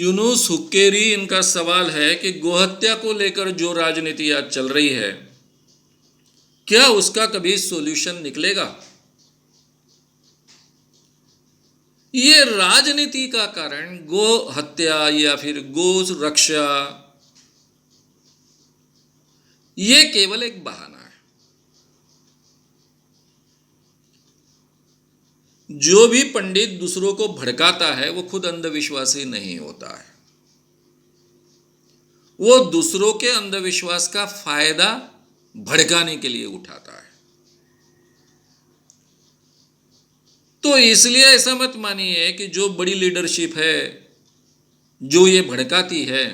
यूनुस हुक्केरी, इनका सवाल है कि गोहत्या को लेकर जो राजनीति आज चल रही है, क्या उसका कभी सॉल्यूशन निकलेगा? ये राजनीति का कारण गो हत्या या फिर गो रक्षा, ये केवल एक बहाना है। जो भी पंडित दूसरों को भड़काता है वो खुद अंधविश्वासी नहीं होता है, वो दूसरों के अंधविश्वास का फायदा भड़काने के लिए उठाता है। तो इसलिए ऐसा मत मानिए कि जो बड़ी लीडरशिप है, जो ये भड़काती है,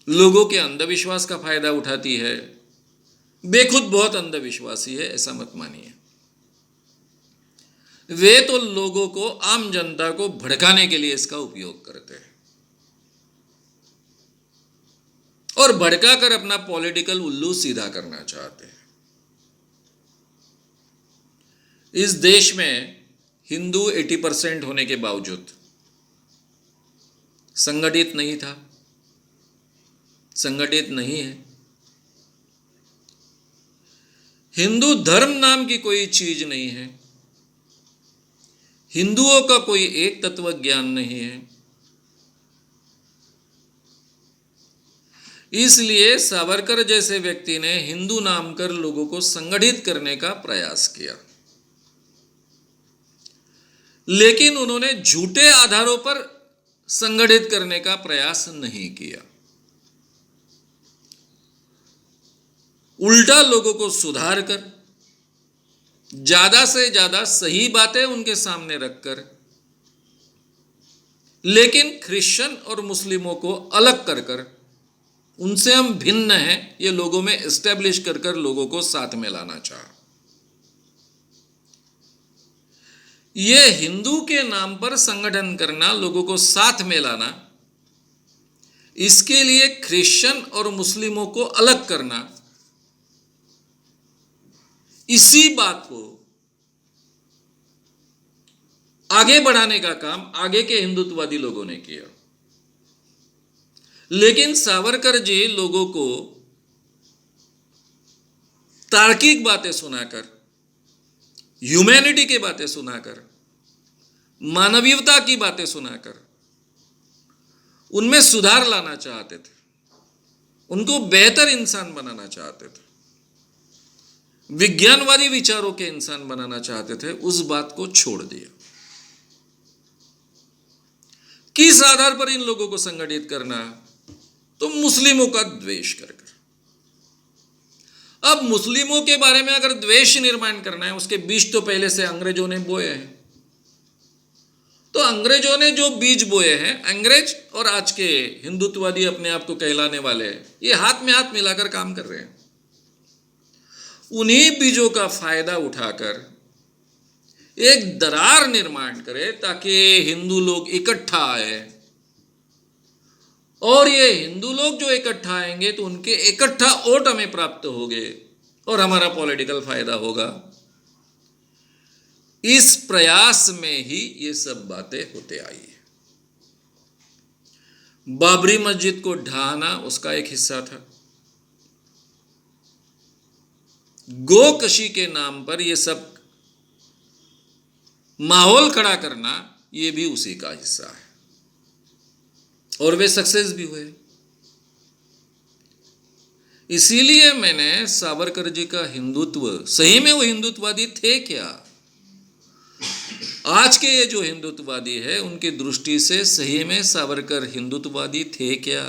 लोगों के अंधविश्वास का फायदा उठाती है, बेखुद बहुत अंधविश्वासी है, ऐसा मत मानिए। वे तो लोगों को, आम जनता को भड़काने के लिए इसका उपयोग करते हैं और भड़काकर अपना पॉलिटिकल उल्लू सीधा करना चाहते हैं। इस देश में हिंदू 80% होने के बावजूद संगठित नहीं था, संगठित नहीं है। हिंदू धर्म नाम की कोई चीज नहीं है, हिंदुओं का कोई एक तत्व ज्ञान नहीं है। इसलिए सावरकर जैसे व्यक्ति ने हिंदू नाम कर लोगों को संगठित करने का प्रयास किया, लेकिन उन्होंने झूठे आधारों पर संगठित करने का प्रयास नहीं किया। उल्टा लोगों को सुधार कर, ज्यादा से ज्यादा सही बातें उनके सामने रखकर, लेकिन क्रिश्चियन और मुस्लिमों को अलग कर कर, उनसे हम भिन्न हैं, ये लोगों में एस्टेब्लिश कर कर लोगों को साथ में लाना चाहा। ये हिंदू के नाम पर संगठन करना, लोगों को साथ में लाना, इसके लिए क्रिश्चियन और मुस्लिमों को अलग करना, इसी बात को आगे बढ़ाने का काम आगे के हिंदुत्ववादी लोगों ने किया। लेकिन सावरकर जी लोगों को तार्किक बातें सुनाकर, ह्यूमैनिटी की बातें सुनाकर, मानवीयता की बातें सुनाकर उनमें सुधार लाना चाहते थे, उनको बेहतर इंसान बनाना चाहते थे, विज्ञानवादी विचारों के इंसान बनाना चाहते थे। उस बात को छोड़ दिया। किस आधार पर इन लोगों को संगठित करना? तो मुस्लिमों का द्वेष कर कर। अब मुस्लिमों के बारे में अगर द्वेष निर्माण करना है, उसके बीज तो पहले से अंग्रेजों ने बोए हैं। तो अंग्रेजों ने जो बीज बोए हैं, अंग्रेज और आज के हिंदुत्ववादी अपने आप को कहलाने वाले, ये हाथ में हाथ मिलाकर काम कर रहे हैं। उन्हीं बीजों का फायदा उठाकर एक दरार निर्माण करे ताकि हिंदू लोग इकट्ठा आए, और ये हिंदू लोग जो इकट्ठा आएंगे तो उनके इकट्ठा वोट हमें प्राप्त होंगे और हमारा पॉलिटिकल फायदा होगा। इस प्रयास में ही ये सब बातें होते आई है। बाबरी मस्जिद को ढहाना उसका एक हिस्सा था। गोकशी के नाम पर ये सब माहौल खड़ा करना, ये भी उसी का हिस्सा है, और वे सक्सेस भी हुए। इसीलिए मैंने सावरकर जी का हिंदुत्व, सही में वो हिंदुत्ववादी थे क्या? आज के ये जो हिंदुत्ववादी है, उनकी दृष्टि से सही में सावरकर हिंदुत्ववादी थे क्या?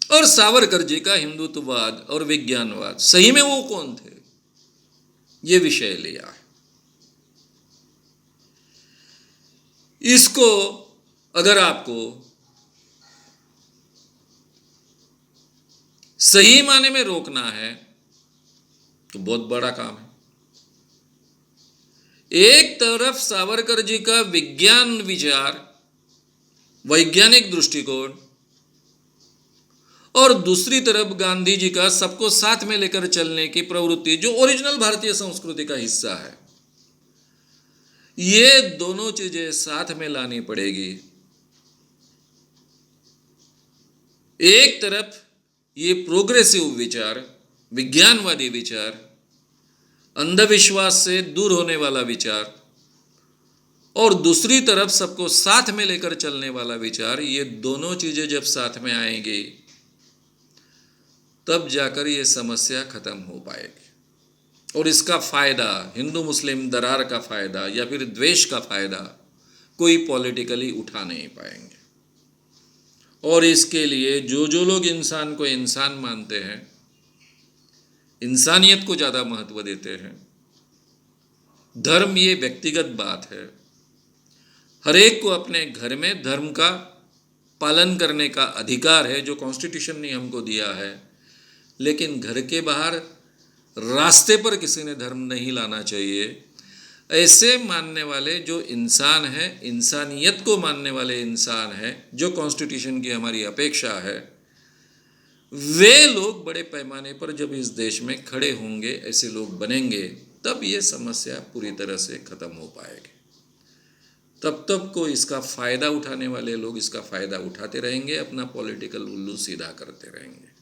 और सावरकर जी का हिंदुत्ववाद और विज्ञानवाद, सही में वो कौन थे? ये विषय लिया है। इसको अगर आपको सही माने में रोकना है तो बहुत बड़ा काम है। एक तरफ सावरकर जी का विज्ञान विचार, वैज्ञानिक दृष्टिकोण, और दूसरी तरफ गांधी जी का सबको साथ में लेकर चलने की प्रवृत्ति, जो ओरिजिनल भारतीय संस्कृति का हिस्सा है। ये दोनों चीजें साथ में लानी पड़ेगी। एक तरफ ये प्रोग्रेसिव विचार, विज्ञानवादी विचार, अंधविश्वास से दूर होने वाला विचार, और दूसरी तरफ सबको साथ में लेकर चलने वाला विचार, ये दोनों चीजें जब साथ में आएंगी तब जाकर ये समस्या खत्म हो पाएगी। और इसका फायदा, हिंदू मुस्लिम दरार का फायदा या फिर द्वेष का फायदा कोई पॉलिटिकली उठा नहीं पाएंगे। और इसके लिए जो लोग इंसान को इंसान मानते हैं, इंसानियत को ज़्यादा महत्व देते हैं, धर्म ये व्यक्तिगत बात है, हर एक को अपने घर में धर्म का पालन करने का अधिकार है जो कॉन्स्टिट्यूशन ने हमको दिया है, लेकिन घर के बाहर रास्ते पर किसी ने धर्म नहीं लाना चाहिए। ऐसे मानने वाले जो इंसान हैं, इंसानियत को मानने वाले इंसान हैं, जो कॉन्स्टिट्यूशन की हमारी अपेक्षा है, वे लोग बड़े पैमाने पर जब इस देश में खड़े होंगे, ऐसे लोग बनेंगे, तब ये समस्या पूरी तरह से खत्म हो पाएगी। तब तक को इसका फ़ायदा उठाने वाले लोग इसका फ़ायदा उठाते रहेंगे, अपना पॉलिटिकल उल्लू सीधा करते रहेंगे।